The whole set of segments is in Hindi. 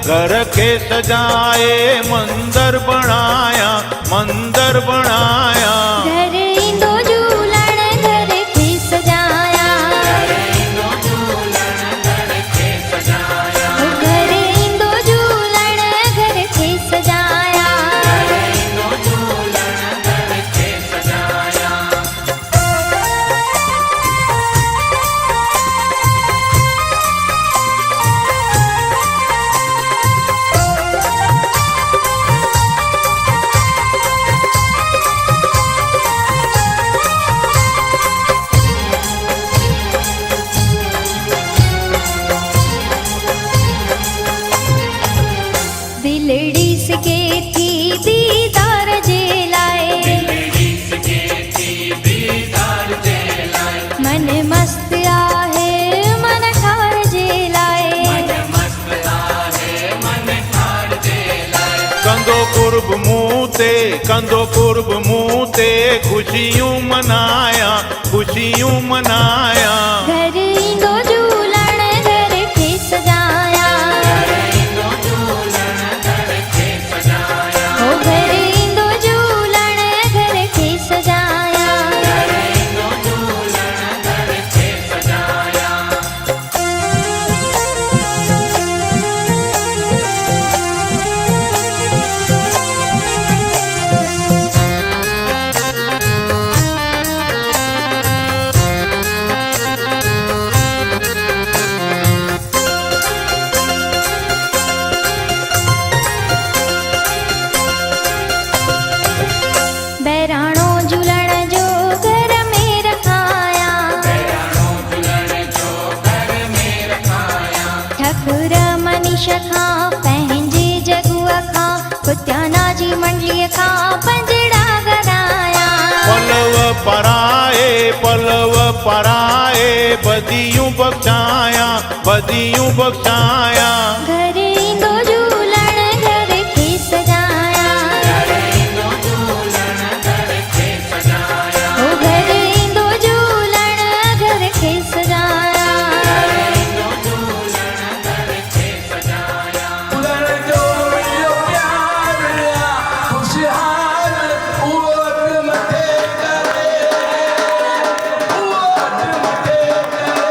घर के सजाए मंदिर बनाया मंदिर बनाया। घर इंदो झूलण घर के सजाया, घर इंदो झूलण घर के सजाया, घर इंदो झूलण घर के सजाया, घर इंदो झूलण घर के सजाया। दिलड़ी सके थी दीदार जे लाए, दिलड़ी सके थी दीदार जे लाए, मन मस्त आहे मन ठार जे लाए, मन मस्त आहे मन ठार जे लाए। कंदो कुर्ब मुँह ते खुशियों मनाया खुशियों मनाया। घर इंदो झूलण घर के सजाया, घर इंदो झूलण घर के सजाया, ओ घर इंदो झूलण घर के सजाया, घर इंदो झूलण घर के सजाया। बैराणो झूलण जो घर में रखाया, बैराणो झूलण जो घर में रखाया, ठकुर मनीष खां पंहिंजे जगुआ खां कुत्याना जी मंडलीअ खां पंजड़ा गराया। पलव पराए बदियूं बख्शाया बदियूं बख्शाया। घर इंदो झूलण घर के सजाया, घर इंदो झूलण घर के सजाया, ओ घर इंदो झूलण घर के सजाया, घर इंदो झूलण घर के सजाया। झूलण जो इहो प्यार ख़ुशहाल उहो मथे करे, उहो मथे करे।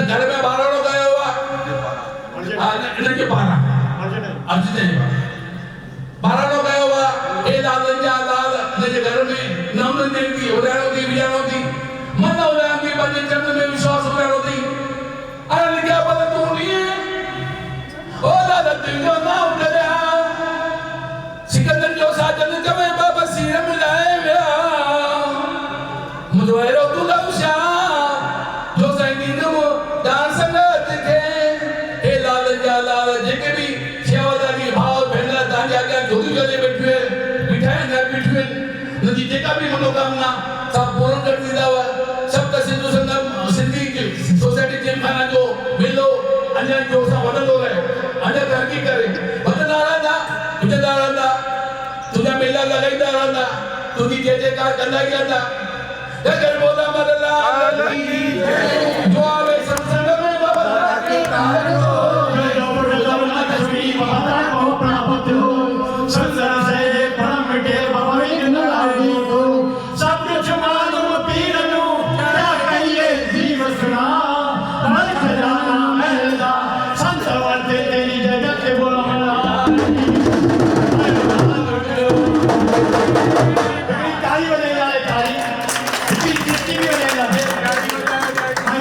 घर में बाराणो कयो हुआ हां इनके बारा अर्जुन ने बाराणो कयो हुआ ए लाल जा लाल इनके घर में नाम ने की उड़ाणो की विजाणो थी मन उड़ाणो की पंजे चंद में विश्वास उड़ाणो थी अरे क्या पता तू नहीं ओ दादा तुझो नाम उड़ाया सिकंदर जो साजन जमे बाबा सिर मिलाए मेरा मुझे रो तू लौशा जो सैनी नो दान संगत के ए लाल जा लाल जेके भी सेवादारी भाव भेला ताजा के जोगी जोले बैठे मिठाई घर बैठे नदी जेका भी मनोकामना सब पूर्ण कर दीदा हुआ सब का सिंधु संगम सिंधी की सोसाइटी जिमखाना जो मिलो अन्य जो सा वडलो रहे अन्य तरक्की करे वदना रहंदा तुझा मेला लगाईदा रहंदा तुझी जयकार कंदा गया था जय बोला मदलाल की जय जो आवे सत्संग में बाबा के कार हो जय बोल जमुना तस्वीर बाबा को प्राप्त हो संसार से परम मिटे बाबा के नारी हो सब कुछ मालूम पीर नु क्या कहिए जीव सुना मन खजाना महला संत वर्ते तेरी जगत बोला मदलाल ताली बजे जाए ताली कितनी भी बजे जाए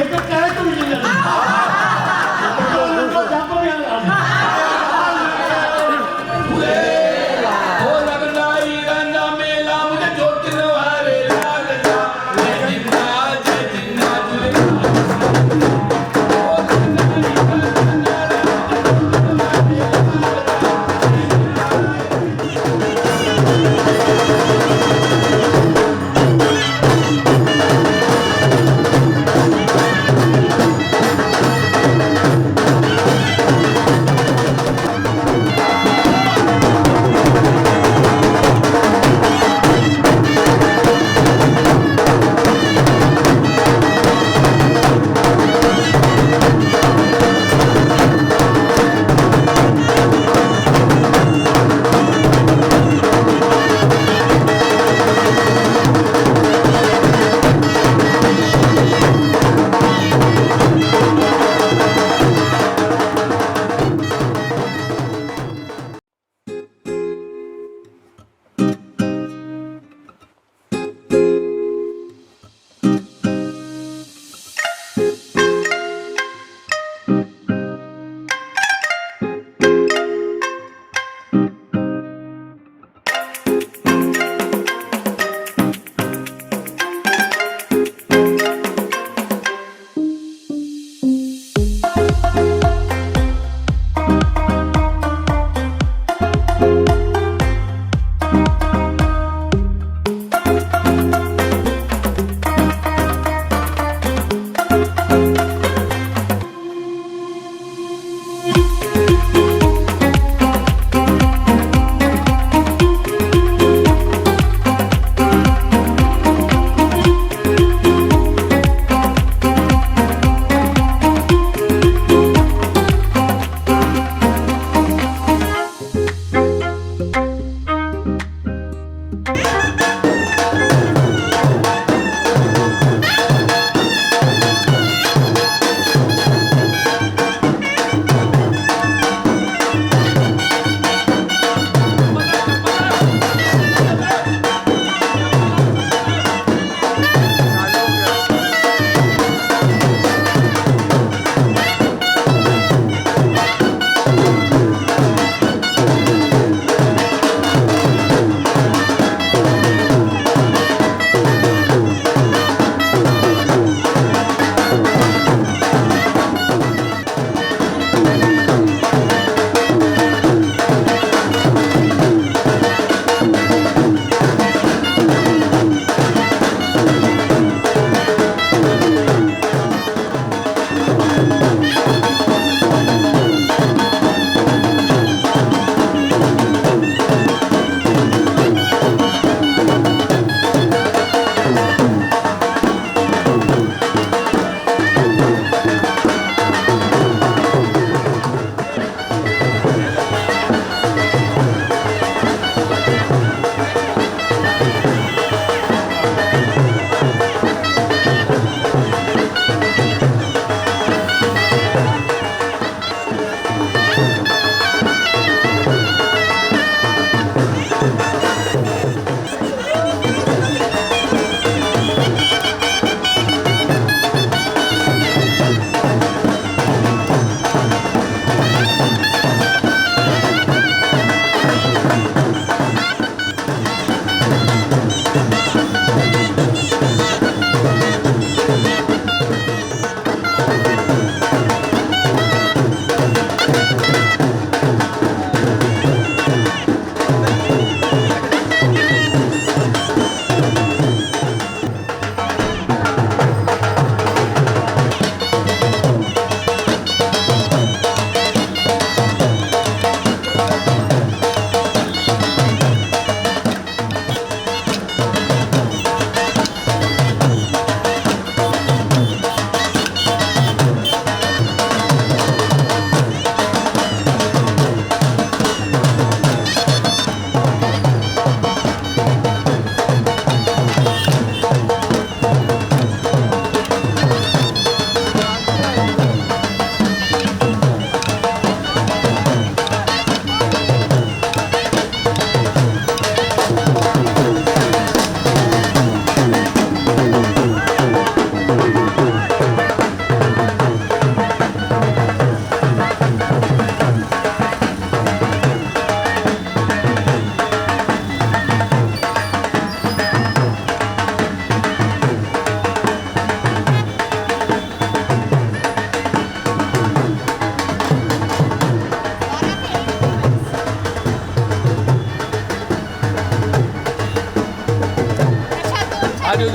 आजो